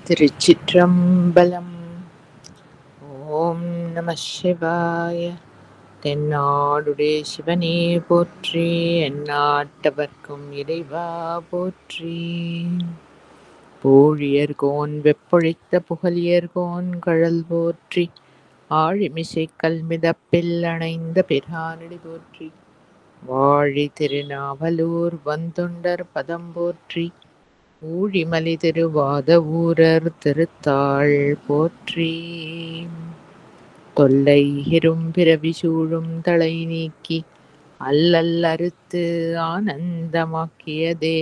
திருச்சிற்றம்பலம். ஓம் நம சிவாய. தென்னாடுடைய சிவனே போற்றி, எந்நாட்டவர்க்கும் இறைவா போற்றி. பூழியர்கோன் வெப்பொழித்த புகழியர்கோன் கழல் போற்றி, ஆழிமிசை கல்மிதப்பில் அணைந்த பிரானடி போற்றி. வாழி திருநாவலூர் வந்தொண்டர் பதம் போற்றி, ஊழிமலி திருவாத ஊரர் திருத்தாள் போற்றி. தொல்லை இரும்பிறவி சூழும் தலை நீக்கி அல்லல் அறுத்து ஆனந்தமாக்கியதே,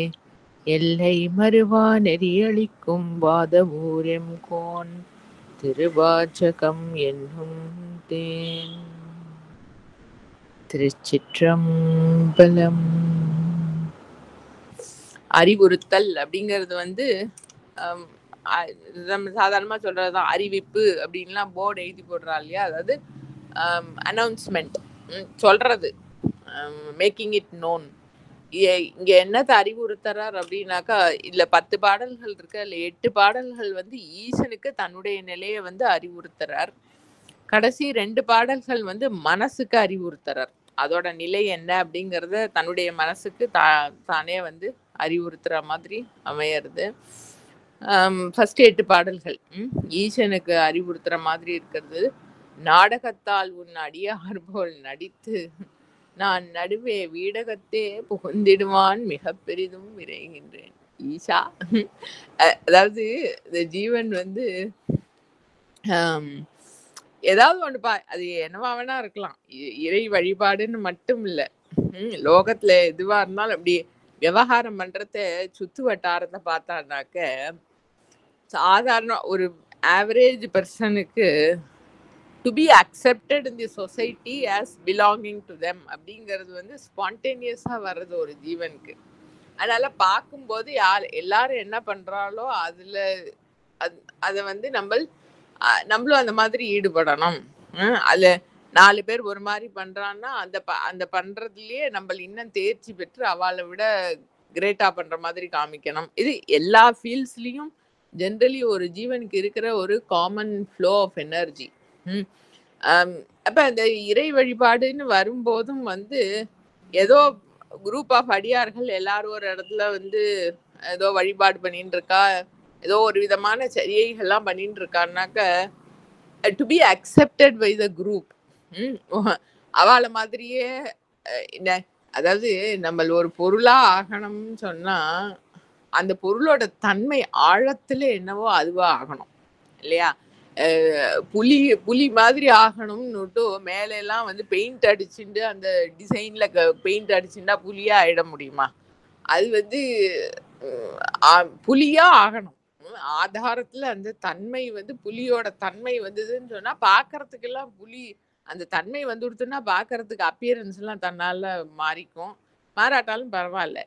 எல்லை மறுவா நெறியளிக்கும் வாத ஊரெம் கோன் திருவாச்சகம் என்னும் தேன். திருச்சிற்றம்பலம். அறிவுறுத்தல் அப்படிங்கிறது நம்ம சாதாரணமாக சொல்றதுதான். அறிவிப்பு அப்படின்லாம் போர்டு எழுதி போடுறா இல்லையா, அதாவது அனௌன்ஸ்மெண்ட் சொல்றது, மேக்கிங் இட் நோன். இங்க என்னத்தை அறிவுறுத்துறார் அப்படின்னாக்கா, இதுல 10 பாடல்கள் இருக்கு. அதுல 8 பாடல்கள் ஈசனுக்கு தன்னுடைய நிலையை அறிவுறுத்துறார். கடைசி 2 பாடல்கள் மனசுக்கு அறிவுறுத்துறார். அதோட நிலை என்ன அப்படிங்கிறத தன்னுடைய மனசுக்கு தானே அறிவுறுத்துற மாதிரி அமையிறது. ஃபர்ஸ்ட் 8 பாடல்கள் ஈசனுக்கு அறிவுறுத்துற மாதிரி இருக்கிறது. நாடகத்தால் உன் அடியார் போல் நடித்து நான் நடுவே வீடகத்தே புகுந்திடுவான் மிக பெரிதும் விரைகின்றேன் ஈஷா. அதாவது இந்த ஜீவன் ஏதாவது ஒண்ணுப்பா, அது என்னவா வேணா இருக்கலாம். இறை வழிபாடுன்னு மட்டும் இல்லை, லோகத்துல எதுவா இருந்தாலும் அப்படி விவகாரம் பண்றத சுத்து வட்டாரத்தை பார்த்தானாக்க, சாதாரண ஒரு ஆவரேஜ் பர்சனுக்கு to be accepted in the society as belonging to them அப்படிங்கிறது ஸ்பான்டேனியஸா வர்றது ஒரு ஜீவனுக்கு. அதனால பார்க்கும்போது எல்லாரும் என்ன பண்றாளோ அதுல அதை நம்மளும் அந்த மாதிரி ஈடுபடணும். அதுல 4 பேர் ஒரு மாதிரி பண்றான்னா அந்த பண்றதுலயே நம்ம இன்னும் தேர்ச்சி பெற்று அவளை விட கிரேட்டா பண்ற மாதிரி காமிக்கணும். இது எல்லா ஃபீல்ட்ஸ்லயும் ஜென்ரலி ஒரு ஜீவனுக்கு இருக்கிற ஒரு காமன் ஃப்ளோ ஆஃப் எனர்ஜி. அப்ப அந்த இறை வழிபாடுன்னு வரும்போதும் ஏதோ குரூப் ஆஃப் அடியார்கள் எல்லாரும் ஒரு இடத்துல ஏதோ வழிபாடு பண்ணிட்டு இருக்கா, ஏதோ ஒரு விதமான சரிகைகள்லாம் பண்ணிட்டு இருக்கான்னாக்க, to be accepted by the group. அவளை மாதிரியே அதாவது நம்ம ஒரு பொருளா ஆகணும்னு சொன்னா அந்த பொருளோட தன்மை ஆழத்துல என்னவோ அதுவா ஆகணும் இல்லையா. புலி மாதிரி ஆகணும்னுட்டு மேல எல்லாம் பெயிண்ட் அடிச்சுட்டு அந்த டிசைன்ல பெயிண்ட் அடிச்சுட்டா புலியா ஆயிட முடியுமா? அது புலியா ஆகணும். ஆதாரத்துல அந்த தன்மை புலியோட தன்மை வந்ததுன்னு சொன்னா பாக்குறதுக்கு எல்லாம் புலி அந்த தன்மை வந்துடுத்துன்னா பாக்குறதுக்கு அப்பியரன்ஸ் எல்லாம் தன்னால மாறிக்கும். மாறாட்டாலும் பரவாயில்ல,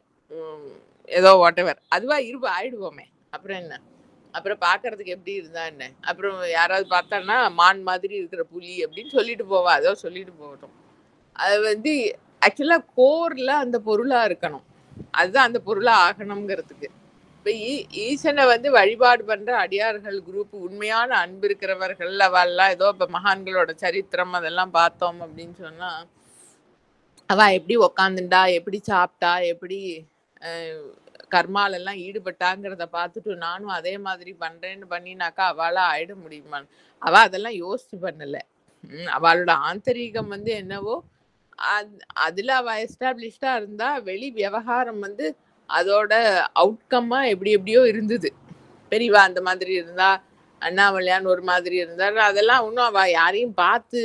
ஏதோ வாட் எவர் அதுவா ஆயிடுவோமே. அப்புறம் என்ன, அப்புறம் பாக்குறதுக்கு எப்படி இருந்தா என்ன, அப்புறம் யாராவது பார்த்தான்னா மான் மாதிரி இருக்கிற புலி அப்படின்னு சொல்லிட்டு போவா, அதோ சொல்லிட்டு போகட்டும். அது ஆக்சுவலா கோர்ல அந்த பொருளா இருக்கணும், அதுதான் அந்த பொருளா ஆகணுங்கிறதுக்கு. இப்ப ஈசனை வழிபாடு பண்ற அடியார்கள் குரூப், உண்மையான அன்பு இருக்கிறவர்கள், அவெல்லாம் ஏதோ இப்ப மகான்களோட சரித்திரம் அதெல்லாம் பார்த்தோம் அப்படின்னு சொன்னா, அவ எப்படி உக்காந்துண்டா, எப்படி சாப்பிட்டா, எப்படி கர்மாலெல்லாம் ஈடுபட்டாங்கிறத பார்த்துட்டு நானும் அதே மாதிரி பண்றேன்னு பண்ணினாக்கா அவளா ஆயிட முடியுமா? அவ அதெல்லாம் யோசிச்சு பண்ணல. அவளோட ஆந்தரிகம் என்னவோ அதுல அவ எஸ்டாப்ளிஷ்டா இருந்தா, வெளி விவகாரம் அதோட அவுட்கம்மா எப்படி எப்படியோ இருந்தது. பெரியவா அந்த மாதிரி இருந்தா, அண்ணாமலையான் ஒரு மாதிரி இருந்தாரு, அதெல்லாம் ஒன்றும் அவ யாரையும் பார்த்து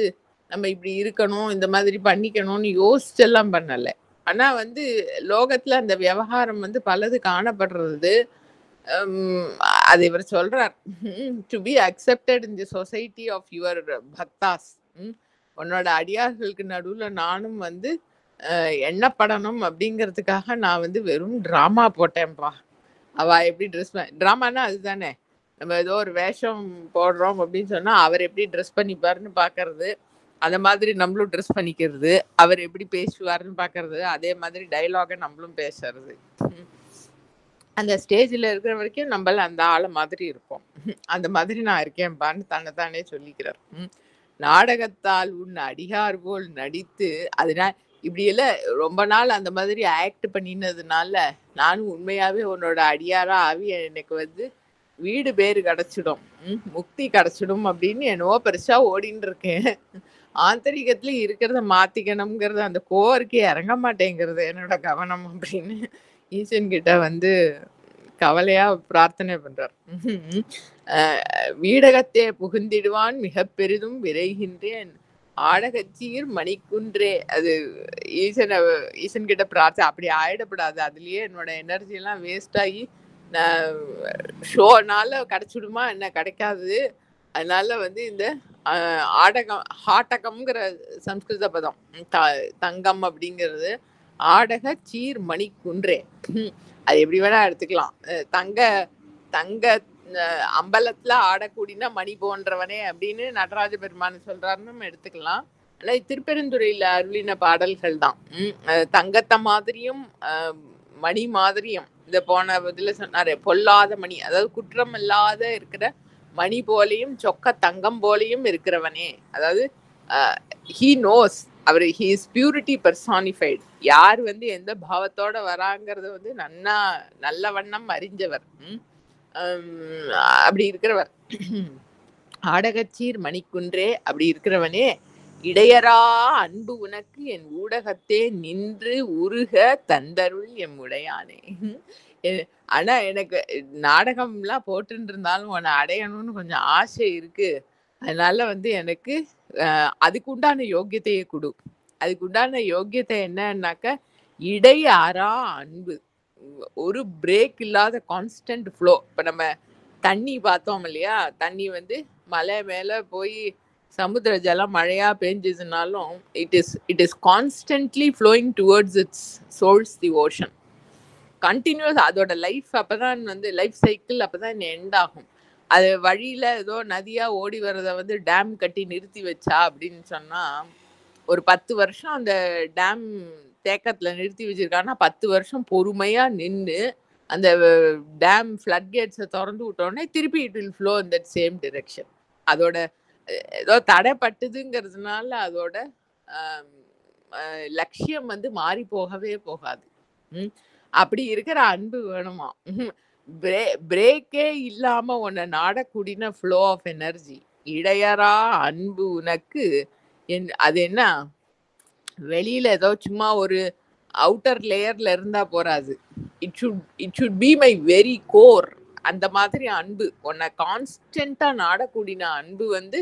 நம்ம இப்படி இருக்கணும் இந்த மாதிரி பண்ணிக்கணும்னு யோசிச்செல்லாம் பண்ணல. ஆனா லோகத்துல அந்த விவகாரம் பலது காணப்படுறது. அது இவர் சொல்றார், to be accepted in the society of your bhaktas. உன்னோட அடியார்களுக்கு நடுவுல நானும் எண்ணப்படணும் அப்படிங்கிறதுக்காக நான் வெறும் டிராமா போட்டேன்ப்பா. அவ எப்படி ட்ரெஸ் டிராமானா அதுதானே, நம்ம ஏதோ ஒரு வேஷம் போடுறோம் அப்படின்னு சொன்னா அவர் எப்படி ட்ரெஸ் பண்ணிப்பாருன்னு பாக்குறது, அந்த மாதிரி நம்மளும் ட்ரெஸ் பண்ணிக்கிறது, அவர் எப்படி பேசுவாருன்னு பாக்குறது, அதே மாதிரி டைலாக நம்மளும் பேசுறது. அந்த ஸ்டேஜ்ல இருக்கிற வரைக்கும் நம்மள அந்த ஆளை மாதிரி இருப்போம். அந்த மாதிரி நான் இருக்கேன்பான்னு தன்னைத்தானே சொல்லிக்கிறார். நாடகத்தால் உன் அடியார் போல் நடித்து அதனால் இப்படியெல்லாம் ரொம்ப நாள் அந்த மாதிரி ஆக்ட் பண்ணினதுனால நானும் உண்மையாவே உன்னோட அடியாரா ஆவி எனக்கு வந்து வீடு பேரு கிடைச்சிடும், முக்தி கிடைச்சிடும் அப்படின்னு என்னவோ பெருசா ஓடின்னு இருக்கேன். ஆந்தரிகத்துல இருக்கிறத மாத்திக்கணுங்கிறது அந்த கோரிக்கை இறங்க மாட்டேங்கிறது என்னோட கவனம் அப்படின்னு ஈசன் கிட்ட வந்து கவலையா பிரார்த்தனை பண்றார். வீடகத்தே புகுந்திடுவான் மிக பெரிதும் விரைகின்றேன் ஆடகச்சீர் மணிக்குன்றே. அது ஈசன் கிட்ட பிரார்த்தனை அப்படி ஆயிடப்படாது. அதுலயே என்னோட எனர்ஜி எல்லாம் வேஸ்ட் ஆகி நான் ஷோனால கிடைச்சிடுமா என்ன கிடைக்காது. அதனால வந்து இந்த ஆடகம் ஹாட்டகம்ங்கிற சம்ஸ்கிருத பதம் தங்கம் அப்படிங்கிறது ஆடக சீர் மணிக்குன்றே. அது எப்படி வேணா எடுத்துக்கலாம். தங்க அம்பலத்துல ஆடக்கூடினா மணி போன்றவனே அப்படின்னு நடராஜ பெருமான் சொல்றாருன்னு எடுத்துக்கலாம். ஆனா திருப்பெருந்துறையில அருளின பாடல்கள் தான். தங்கத்தை மாதிரியும் மணி மாதிரியும் இந்த போன இதுல சொன்னாரு பொல்லாத மணி, அதாவது குற்றம் இல்லாத இருக்கிற மணி போலையும் சொக்க தங்கம் போலையும் இருக்கிறவனே. அதாவது ஹீ நோஸ், அவர் ஹீ இஸ் பியூரிட்டி பர்சானிஃபைட். யார் வந்து எந்த பாவத்தோட வராங்கிறத வந்து நல்ல வண்ணம் அறிஞ்சவர். அப்படி இருக்கிறவர் ஆடகச்சீர் மணிக்குன்றே. அப்படி இருக்கிறவனே இடையரா அன்பு உனக்கு என் ஊடகத்தே நின்று உருக தந்தருள் எம் உடையானே. ஆனா எனக்கு நாடகம்லாம் போட்டு இருந்தாலும் உன்னை அடையணும்னு கொஞ்சம் ஆசை இருக்கு. அதனால வந்து எனக்கு அதுக்கு உண்டான யோக்கியத்தையே கொடு. அதுக்கு உண்டான யோக்கியத்தை என்னன்னாக்க இடையறா அன்பு, ஒரு பிரேக் இல்லாத கான்ஸ்டன்ட் ஃப்ளோ. இப்ப நம்ம தண்ணி பார்த்தோம் இல்லையா, தண்ணி வந்து மலை மேல போய் சமுத்திர ஜலம் மழையா பெஞ்சதுனாலும் it is constantly flowing towards its source the ocean. Continuous அதோட லைஃப் அப்பதான் வந்து லைஃப் சைக்கிள் அப்பதான் எண்ட் ஆகும். அது வழியில ஏதோ நதியா ஓடி வர்றத வந்து டேம் கட்டி நிறுத்தி வச்சா அப்படின்னு சொன்னா ஒரு 10 வருஷம் அந்த டேம் தேக்கத்துல நிறுத்தி வச்சிருக்காங்கன்னா 10 வருஷம் பொறுமையா நின்று அந்த டேம் ஃப்ளட் கேட்ஸை திறந்து விட்டோடனே திருப்பி it will flow in that same direction. அதோட ஏதோ தடைப்பட்டதுங்கிறதுனால அதோட லட்சியம் வந்து மாறி போகவே போகாது. அப்படி இருக்கிற அன்பு வேணுமா? பிரேக்கே இல்லாம உன்னை நாடக்கூடின ஃப்ளோ ஆஃப் எனர்ஜி இடையறா அன்பு உனக்கு. அது என்ன வெளியில ஏதோ சும்மா ஒரு அவுட்டர் லேயர்ல இருந்தா போறாது. It should be my very core. அந்த மாதிரி அன்பு உன்னை கான்ஸ்டன்டா நாடக்கூடின அன்பு வந்து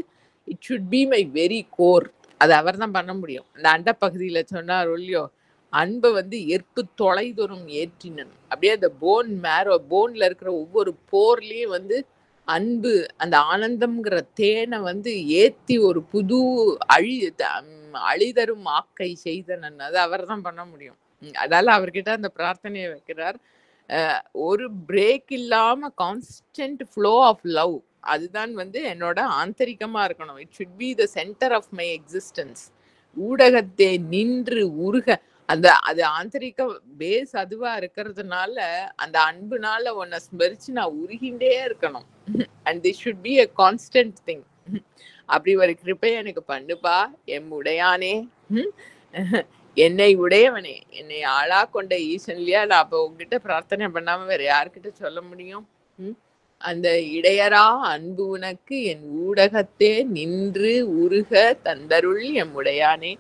it should be my very core. அது அவர் தான் பண்ண முடியும். அந்த அண்ட பகுதியில சொன்னார் இல்லையோ, அன்பை வந்து எற்பு தொலைதொரும் ஏற்றினன். அப்படியே அந்த போன்ல இருக்கிற ஒவ்வொரு போர்லயும் வந்து அன்பு அந்த ஆனந்தம்ங்கிற தேனை வந்து ஏத்தி ஒரு புது அழிதரும் ஆக்கை செய்தனன். அது அவர் தான் பண்ண முடியும். அதனால அவர்கிட்ட அந்த பிரார்த்தனையை வைக்கிறார். ஒரு பிரேக் இல்லாம கான்ஸ்டன்ட் ஃப்ளோ ஆஃப் லவ், அதுதான் வந்து என்னோட ஆந்தரிகமா இருக்கணும். It should be the centre of my existence. ஊடகத்தை நின்று உருக அது ஆந்தரிக்க பேஸ் அதுவா இருக்கிறதுனால அந்த அன்புனால உன்னை ஸ்மரிச்சு நான் உருகின்றே இருக்கணும். And this should be a constant thing. அப்படி ஒரு கிருப்பை எனக்கு பண்ணுப்பா எம் உடையானே, என்னை உடையவனே, என்னை ஆளா கொண்ட ஈசன்லையா. நான் அப்போ உங்ககிட்ட பிரார்த்தனை பண்ணாம வேற யாருக்கிட்ட சொல்ல முடியும்? அந்த இடையரா அன்பு உனக்கு என் ஊடகத்தே நின்று உருக தந்தருள் எம் உடையானே.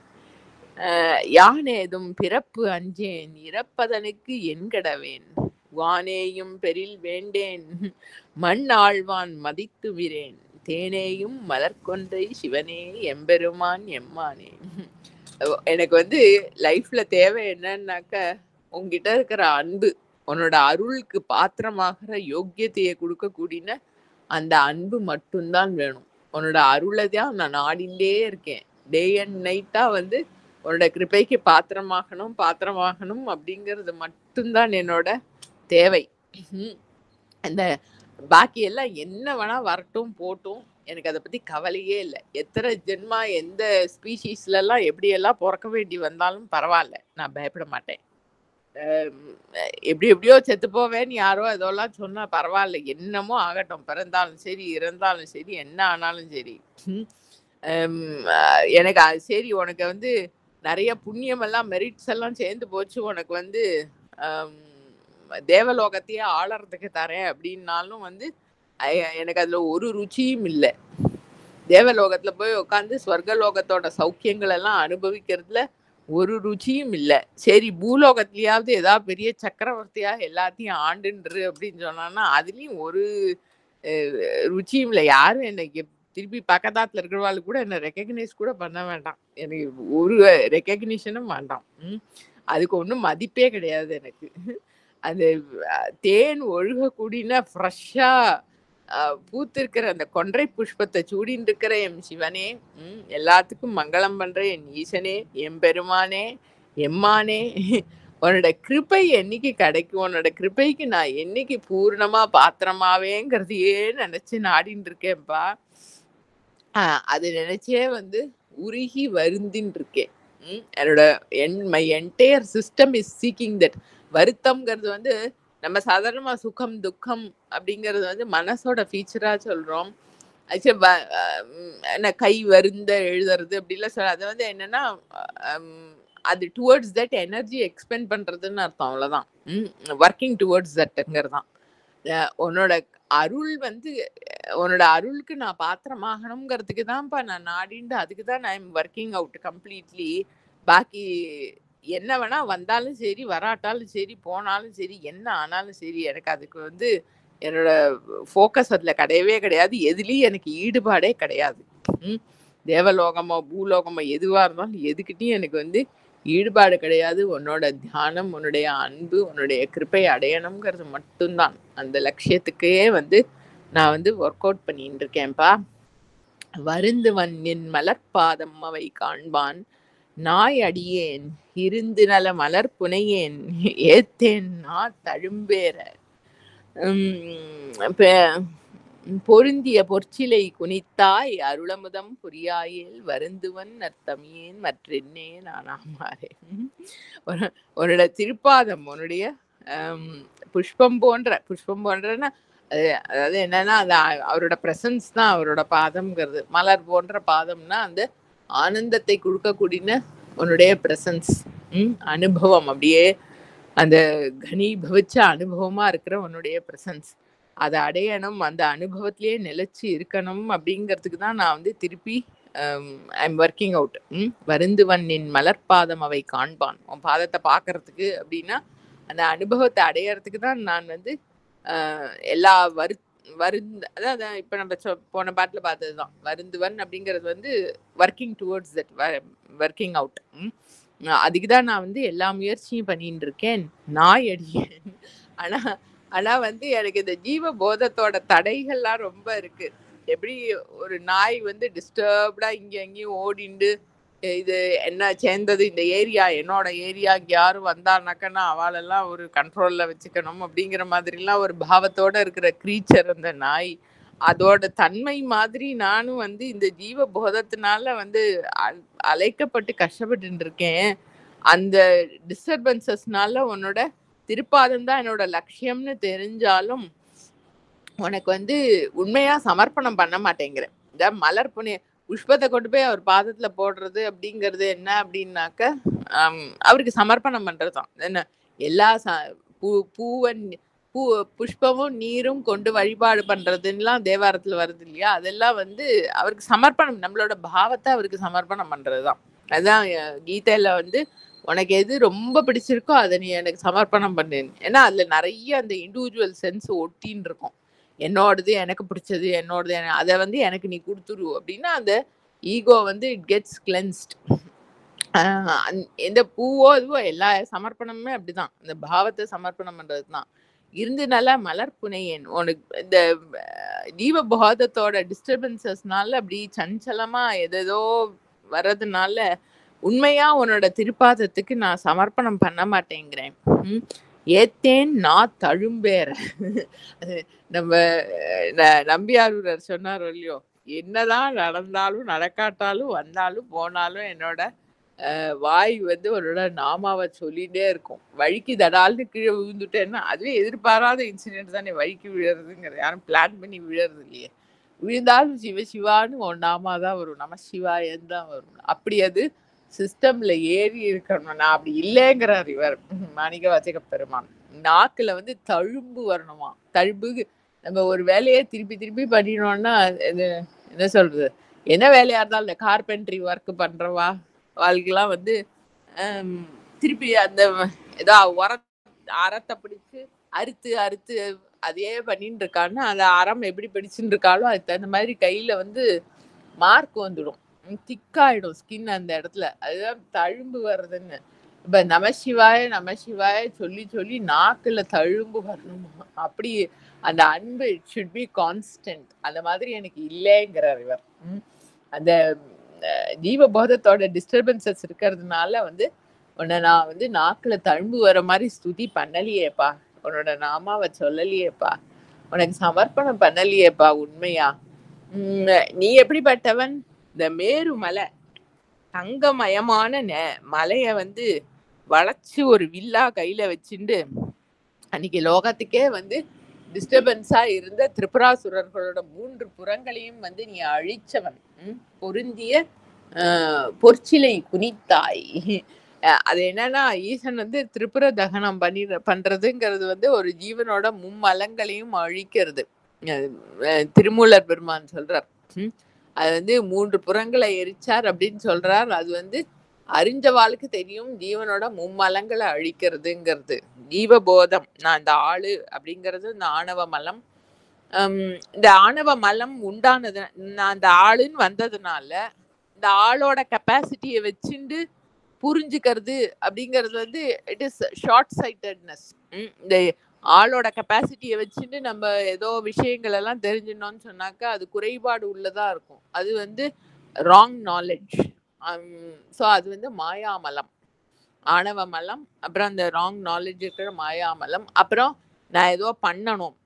யானேதும் பிறப்பு அஞ்சேன் இறப்பதனுக்கு என்கடவேன் வானேயும் பெரில் வேண்டேன் மண் ஆழ்வான் மதித்து விரேன் தேனேயும் மலர்கொன்றை சிவனே எம்பெருமான் எம்மானே. எனக்கு வந்து லைஃப்ல தேவை என்னன்னாக்க உங்ககிட்ட இருக்கிற அன்பு, உன்னோட அருளுக்கு பாத்திரமாகிற யோக்கியத்தையை கொடுக்கக்கூடிய அந்த அன்பு மட்டும்தான் வேணும். உன்னோட அருளை தான் நான் நாடிண்டே இருக்கேன். டே அண்ட் நைட்டா வந்து உன்னோட கிருபைக்கு பாத்திரமாகணும் அப்படிங்கிறது மட்டும்தான் என்னோட தேவை. அந்த பாக்கி எல்லாம் என்ன வேணா வரட்டும் போட்டும், எனக்கு அதை பத்தி கவலையே இல்லை. எத்தனை ஜென்மா எந்த ஸ்பீஷீஸ்ல எல்லாம் எப்படியெல்லாம் பிறக்க வேண்டி வந்தாலும் பரவாயில்ல, நான் பயப்பட மாட்டேன். எப்படி எப்படியோ செத்து போவேன்னு யாரோ அதெல்லாம் சொன்னா பரவாயில்ல, என்னமோ ஆகட்டும், பிறந்தாலும் சரி இறந்தாலும் சரி என்ன ஆனாலும் சரி. ம். எனக்கு அது சரி, உனக்கு வந்து நிறைய புண்ணியம் எல்லாம் மெரிட்ஸ் எல்லாம் சேர்ந்து போச்சு, உனக்கு வந்து அம், தேவலோகத்தையே ஆளறதுக்கு தரேன் அப்படின்னாலும் வந்து எனக்கு அதுல ஒரு ருச்சியும் இல்லை. தேவலோகத்துல போய் உட்காந்து ஸ்வர்கலோகத்தோட சௌக்கியங்கள் எல்லாம் அனுபவிக்கிறதுல ஒரு ருச்சியும் இல்ல. சரி, பூலோகத்திலயாவது ஏதாவது பெரிய சக்கரவர்த்தியா எல்லாத்தையும் ஆண்டுன்று அப்படின்னு சொன்னான்னா அதுலயும் ஒரு ருச்சியும் இல்ல. யாரும் என்னை திருப்பி பக்கத்தாத்துல இருக்கிறவாள் கூட என்ன ரெக்கக்னைஸ் கூட பண்ண வேண்டாம். எனக்கு ஒரு ரெக்கக்னிஷனும் வேண்டாம். அதுக்கு ஒன்றும் மதிப்பே கிடையாது எனக்கு. அந்த தேன் ஒழுகக்கூடின ஃப்ரெஷ்ஷா பூத்திருக்கிற அந்த கொன்றை புஷ்பத்தை சூடின்னு இருக்கிற எம் சிவனே, எல்லாத்துக்கும் மங்களம் பண்ற என் ஈசனே, எம்பெருமானே, எம்மானே, உன்னோட கிருபை என்னைக்கு கிடைக்கும், உன்னோட கிருபைக்கு நான் என்னைக்கு பூர்ணமா பாத்திரமாவேங்கிறதையே நினைச்சு நாடின்னு இருக்கேன்ப்பா. அது நினைச்சே வந்து உருகி வருந்தின்னு இருக்கேன். என்னோட my entire system is seeking that. வருத்தம்ங்கிறது வந்து நம்ம சாதாரணமா சுகம் துக்கம் அப்படிங்கிறது வந்து மனசோட ஃபீச்சரா சொல்றோம். என்ன கை வருந்த எழுதுறது அப்படிலாம் சொல்ல, அது வந்து என்னன்னா அது டுவர்ட்ஸ் தட் எனர்ஜி எக்ஸ்பெண்ட் பண்றதுன்னு அர்த்தம், அவ்வளவுதான். ஒர்க்கிங் டுவர்ட்ஸ் தட்ங்கிறது தான். உன்னோட அருள் வந்து உன்னோட அருளுக்கு நான் பாத்திரமாகணுங்கிறதுக்கு தான்ப்பா நான் நாடிண்டு, அதுக்கு தான் நான் ஒர்க்கிங் அவுட் கம்ப்ளீட்லி. பாக்கி என்ன வேணா வந்தாலும் சரி, வராட்டாலும் சரி, போனாலும் சரி, என்ன ஆனாலும் சரி, எனக்கு அதுக்கு வந்து என்னோட ஃபோக்கஸ் அதுல கிடையவே கிடையாது. எதுலயும் எனக்கு ஈடுபாடே கிடையாது. தேவலோகமோ பூலோகமோ எதுவா இருந்தாலும் எதுக்கிட்டையும் எனக்கு வந்து ஈடுபாடு கிடையாது. உன்னோட தியானம், உன்னுடைய அன்பு, உன்னுடைய கிருப்பை அடையணுங்கிறது மட்டும்தான். அந்த லட்சியத்துக்கே வந்து நான் வந்து ஒர்க் அவுட் பண்ணிட்டு இருக்கேன்ப்பா. வருந்துவன் என் மலர்பாதம் அவை காண்பான், நாய் அடியேன் இருந்து நல மலர் புனையேன், ஏத்தேன் நா தழும்பேற. பொருந்திய பொற்சிலை குனித்தாய் அருளமுதம் புரியாயேல், வருந்துவன் நர்த்தமியேன் மற்றென்னே நானாமாறே. உன்னோட திருப்பாதம், உன்னுடைய புஷ்பம் போன்றன்னா அதாவது என்னன்னா அது அவரோட பிரசன்ஸ் தான் அவரோட பாதம்ங்கிறது. மலர் போன்ற பாதம்னா அந்த ஆனந்தத்தை கொடுக்கக்கூடிய உன்னுடைய பிரசன்ஸ், அனுபவம், அப்படியே அந்த கனீபவிச்ச அனுபவமா இருக்கிற உன்னுடைய பிரசன்ஸ், அதை அடையணும், அந்த அனுபவத்திலேயே நிலைச்சு இருக்கணும் அப்படிங்கிறதுக்கு தான் நான் வந்து திருப்பி ஐ எம் ஒர்க்கிங் அவுட். வருந்துவன் என் மலர்பாதம் அவை காண்பான், உன் பாதத்தை பார்க்கறதுக்கு அப்படின்னா அந்த அனுபவத்தை அடையறதுக்கு தான் நான் வந்து எல்லா அதாவது இப்ப நம்ம போன பாட்டுல பார்த்ததுதான் வருந்துவன் அப்படிங்கிறது வந்து working towards that, working out. அதுக்குதான் நான் வந்து எல்லா முயற்சியும் பண்ணிட்டு இருக்கேன், நாய் அடியேன். ஆனா வந்து எனக்கு இந்த ஜீவ போதத்தோட தடைகள்லாம் ரொம்ப இருக்கு. எப்படி ஒரு நாய் வந்து டிஸ்டர்ப்டா இங்க அங்கேயும் ஓடிண்டு, இது என்ன சேர்ந்தது இந்த ஏரியா என்னோட ஏரியா, யாரும் வந்தானாக்கன்னா அவளெல்லாம் ஒரு கண்ட்ரோல்ல வச்சுக்கணும் அப்படிங்கிற மாதிரிலாம் ஒரு பாவத்தோட இருக்கிற கிரீச்சர் அந்த நாய். அதோட தன்மை மாதிரி நானும் வந்து இந்த ஜீவ போதத்தினால வந்து அலைக்கப்பட்டு கஷ்டப்பட்டு இருக்கேன். அந்த டிஸ்டர்பன்சஸ்னால உன்னோட திருப்பாதம் தான் என்னோட லட்சியம்னு தெரிஞ்சாலும் உனக்கு வந்து உண்மையா சமர்ப்பணம் பண்ண மாட்டேங்கிறேன். இந்த மலர் புஷ்பத்தை கொண்டு போய் அவர் பாதத்துல போடுறது அப்படிங்கிறது என்ன அப்படின்னாக்க அவருக்கு சமர்ப்பணம் பண்றதுதான். என்ன எல்லா புஷ்பமும் நீரும் கொண்டு வழிபாடு பண்றதுலாம் தேவாரத்துல வருது இல்லையா, அதெல்லாம் வந்து அவருக்கு சமர்ப்பணம், நம்மளோட பாவத்தை அவருக்கு சமர்ப்பணம் பண்றதுதான். அதுதான் கீதையில வந்து உனக்கு எது ரொம்ப பிடிச்சிருக்கோ அதை நீ எனக்கு சமர்ப்பணம் பண்ணேன். ஏன்னா அதுல நிறைய அந்த இண்டிவிஜுவல் சென்ஸ் ஒட்டின்னு இருக்கும். என்னோடது எனக்கு பிடிச்சது, என்னோடது அதை வந்து எனக்கு நீ கொடுத்துரு அப்படின்னா அந்த ஈகோ வந்து இட் கெட்ஸ் கிளென்ஸ்ட். எந்த பூவோ இதுவோ எல்லா சமர்ப்பணமுமே அப்படிதான், அந்த பாவத்தை சமர்ப்பணம் பண்றதுதான். இருந்து நல்லா மலர் புனையேன். உனக்கு இந்த ஜீவபோதத்தோட டிஸ்டர்பன்சஸ்னால அப்படி சஞ்சலமா எதோ வர்றதுனால உண்மையா உன்னோட திருப்பாதத்துக்கு நான் சமர்ப்பணம் பண்ண மாட்டேங்கிறேன். ஏத்தேன் நான் தழும்பேற. நம்ம நம்பியாரூரர் சொன்னார் இல்லையோ, என்னதான் நடந்தாலும் நடக்காட்டாலும் வந்தாலும் போனாலும் என்னோட வாய் வந்து உன்னோட நாமாவை சொல்லிட்டே இருக்கும். வழுக்கி தடால்னு கீழே விழுந்துட்டேன்னா அதுவே எதிர்பாராத இன்சிடென்ட் தானே, வழுக்கி விழுறதுங்கிறது யாரும் பிளான் பண்ணி விழுறது இல்லையே. விழுந்தாலும் சிவ சிவான்னு உன் நாமா தான் வரும், நம சிவாயன்னு தான் வரும். அப்படி அது சிஸ்டம்ல ஏறி இருக்கணும். நான் அப்படி இல்லைங்கிறார் இவர் மாணிக்க வாசக பெருமான். நாக்குல வந்து தழும்பு வரணுமா. தழும்பு நம்ம ஒரு வேலையை திருப்பி திருப்பி பண்ணினோம்னா இது என்ன சொல்றது, என்ன வேலையா இருந்தாலும் இந்த கார்பென்ட்ரி ஒர்க் பண்றவா வாழ்க்கெல்லாம் வந்து திருப்பி அந்த ஏதோ அறத்தை பிடிச்சு அறுத்து அறுத்து அதையே பண்ணிட்டு இருக்கான்னு அந்த அறம் எப்படி பிடிச்சுட்டு இருக்காலும் அதுக்கு தகுந்த மாதிரி கையில வந்து மார்க் வந்துடும், திக்காயிடும் ஸ்கின் அந்த இடத்துல. அதுதான் தழும்பு வர்றதுன்னு. இப்ப நமசிவாய சொல்லி சொல்லி நாக்குல தழும்பு வரணுமா. அப்படி அந்த அன்பு இட் ஷுட் பி கான்ஸ்டன்ட். அந்த மாதிரி எனக்கு இல்லைங்கிறார் இவர். அந்த ஜீவபோதத்தோட டிஸ்டர்பன்சஸ் இருக்கிறதுனால வந்து உன்னை நான் வந்து நாக்குல தழும்பு வர மாதிரி ஸ்துதி பண்ணலையேப்பா, உன்னோட நாமாவை சொல்லலையேப்பா, உனக்கு சமர்ப்பணம் பண்ணலையேப்பா உண்மையா. நீ எப்படிப்பட்டவன், இந்த மேரு மலை தங்கமயமான மலைய வந்து வளைச்சு ஒரு வில்லா கையில வச்சுண்டு அன்னைக்கு லோகத்துக்கே வந்து டிஸ்டர்பன்ஸா இருந்த திரிபுராசுரர்களோட 3 புறங்களையும் வந்து நீ அழிச்சவன். பொருந்திய பொற்சிலை குனித்தாய். அது என்னன்னா ஈசன் வந்து திரிபுர தகனம் பண்றதுங்கிறது வந்து ஒரு ஜீவனோட மும்மலங்களையும் அழிக்கிறது. திருமூலர் பெருமான் சொல்றார். அது வந்து 3 புறங்களை எரிச்சார் அப்படின்னு சொல்றார். அது வந்து அறிஞ்சவாளுக்கு தெரியும் ஜீவனோட மும்மலங்களை அழிக்கிறதுங்கிறது. ஜீவபோதம் நான் இந்த ஆளு அப்படிங்கிறது இந்த ஆணவ மலம். இந்த ஆணவ மலம் உண்டானது நான் இந்த ஆளுன்னு வந்ததுனால இந்த ஆளோட கெப்பாசிட்டியை வச்சுண்டு புரிஞ்சுக்கிறது அப்படிங்கிறது வந்து இட் இஸ் ஷார்ட் சைட்டட்னஸ். இந்த ஆளோட கெப்பாசிட்டியை வச்சுட்டு நம்ம ஏதோ விஷயங்கள் எல்லாம் தெரிஞ்சிடணும்னு சொன்னாக்கா அது குறைபாடு உள்ளதா இருக்கும். அது வந்து ராங் நாலேஜ். ஸோ அது வந்து மாயாமலம், ஆணவ மலம். அப்புறம் அந்த ராங் நாலேஜ் இருக்கிற மாயாமலம். அப்புறம் நான் ஏதோ பண்ணணும்,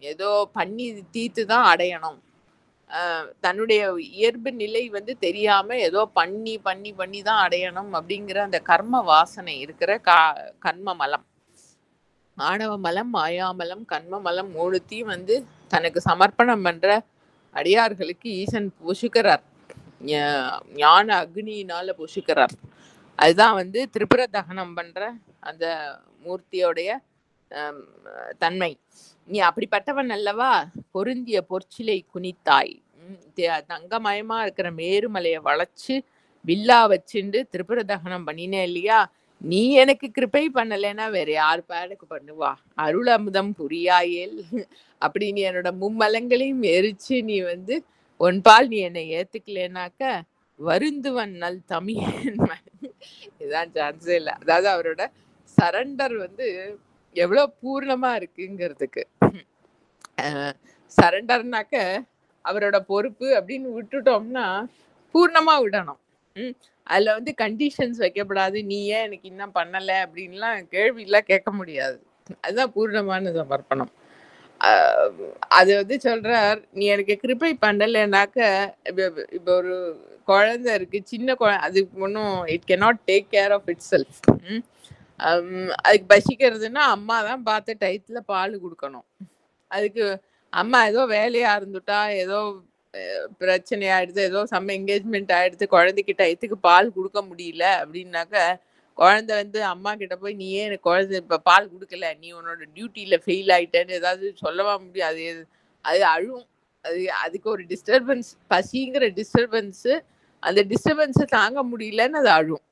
ஏதோ பண்ணி தீர்த்து தான் அடையணும், தன்னுடைய இயல்பு நிலை வந்து தெரியாம ஏதோ பண்ணி பண்ணி பண்ணி தான் அடையணும் அப்படிங்கிற அந்த கர்ம வாசனை இருக்கிற கர்ம மலம். ஆணவ மலம், மாயாமலம், கர்ம மலம் 3த்தையும் வந்து தனக்கு சமர்ப்பணம் பண்ற அடியார்களுக்கு ஈசன் புஷுக்கிறார், ஞான அக்னியினால புஷுக்கிறார். அதுதான் வந்து திரிபுர தகனம் பண்ற அந்த மூர்த்தியோடைய தன்மை. நீ அப்படிப்பட்டவன் அல்லவா, பொருந்திய பொற்சிலை குனித்தாய். தங்கமயமா இருக்கிற மேருமலையை வளைச்சு வில்லா வச்சுண்டு திரிபுர தகனம் பண்ணினே இல்லையா. நீ எனக்கு கிருப்பை பண்ணலைன்னா வேற யாருப்பா எனக்கு பண்ணுவா, அருள் அமுதம் புரியாயேல். அப்படி நீ என்னோட மும்மலங்களையும் எரிச்சு நீ வந்து ஒன்பால் நீ என்னை ஏத்துக்கலனாக்க வருந்துவன் நல் தமிழன். இதுதான் சான்ஸே இல்லை. அதாவது அவரோட சரண்டர் வந்து எவ்வளவு பூர்ணமா இருக்குங்கிறதுக்கு. சரண்டர்னாக்க அவரோட பொறுப்பு அப்படின்னு விட்டுட்டோம்னா பூர்ணமா விடணும். அதுல வந்து கண்டிஷன்ஸ் வைக்கப்படாது, நீ ஏன் எனக்கு இன்னும் பண்ணல அப்படின்லாம் கேள்வியெல்லாம் கேட்க முடியாது. அதுதான் பூர்ணமான சமர்ப்பணம். அது வந்து சொல்றார், நீ எனக்கு கிருபை பண்ணலைன்னாக்க இப்ப ஒரு குழந்தை இருக்கு, சின்ன குழந்தை, அது ஒன்றும் it cannot take care of itself. அதுக்கு பசிக்கிறதுன்னா அம்மா தான் பார்த்து டயத்துல பால் கொடுக்கணும். அதுக்கு அம்மா ஏதோ வேலையா இருந்துட்டா, ஏதோ பிரச்சனை ஆயிடுது, ஏதோ சம் என்கேஜ்மெண்ட் ஆயிடுது, குழந்தைக்கு டயத்துக்கு பால் கொடுக்க முடியல அப்படின்னாக்க குழந்தை வந்து அம்மா கிட்ட போய் நீ ஏன் எனக்கு குழந்தை இப்ப பால் கொடுக்கல, நீ உன்னோட டியூட்டியில ஃபெயில் ஆயிட்டேன்னு ஏதாவது சொல்லவா முடியாது. அது அழும். அதுக்கு ஒரு டிஸ்டர்பன்ஸ், பசிங்கிற டிஸ்டர்பன்ஸ், அந்த டிஸ்டர்பன்ஸை தாங்க முடியலன்னு அது அழும்.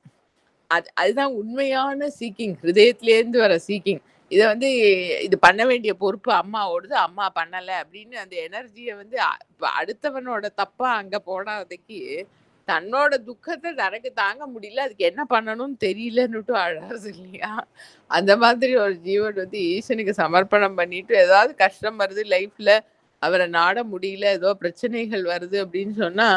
அதுதான் உண்மையான சீக்கிங், ஹிருதயத்திலேருந்து வர சீக்கிங். இதை வந்து இது பண்ண வேண்டிய பொறுப்பு அம்மாவோடது, அம்மா பண்ணலை அப்படின்னு அந்த எனர்ஜியை வந்து அடுத்தவனோட தப்பா அங்க போடாதக்கு தன்னோட துக்கத்தை தனக்கு தாங்க முடியல, அதுக்கு என்ன பண்ணணும்னு தெரியலன்னுட்டு அழறது இல்லையா. அந்த மாதிரி ஒரு ஜீவன் வந்து ஈசனுக்கு சமர்ப்பணம் பண்ணிட்டு ஏதாவது கஷ்டம் வருது லைஃப்ல, அவரை நாட முடியல, ஏதோ பிரச்சனைகள் வருது அப்படின்னு சொன்னா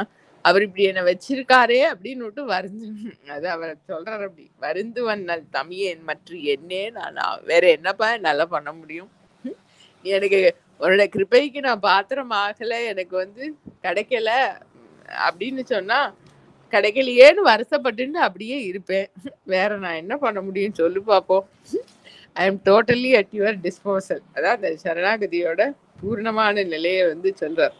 அவர் இப்படி என்னை வச்சிருக்காரே அப்படின்னு வருந்து, அது அவர் சொல்றாரு அப்படி, வருந்துவன் நல் தமியேன் மற்ற என்னே நான் வேற என்னப்பா நல்லா பண்ண முடியும், எனக்கு உன்னோட கிருபைக்கு நான் பாத்திரம் ஆகல, எனக்கு வந்து கிடைக்கல அப்படின்னு சொன்னா கிடைக்கலையேன்னு வருத்தப்பட்டுட்டு அப்படியே இருப்பேன். வேற நான் என்ன பண்ண முடியும் சொல்லு பார்ப்போம். I am totally at your disposal. அதான் அந்த சரணாகதியோட பூர்ணமான நிலையை வந்து சொல்றார்.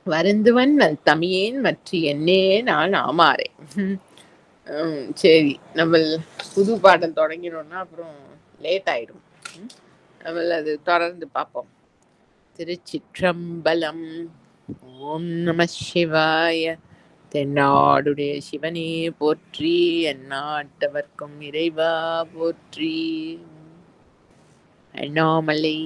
வருந்துவன் நன் தமியேன் மற்ற என்னே நான் ஆமாறேன். சரி, நம்ம புது பாடம் தொடங்கினோம்னா அப்புறம் லேட் ஆயிடும். நம்ம அது தொடர்ந்து பார்ப்போம். திருச்சிற்றம்பலம். ஓம் நம சிவாய. தென்னாடுடைய சிவனே போற்றி, எந்நாட்டவர்க்கும் இறைவா போற்றி. அண்ணாமலை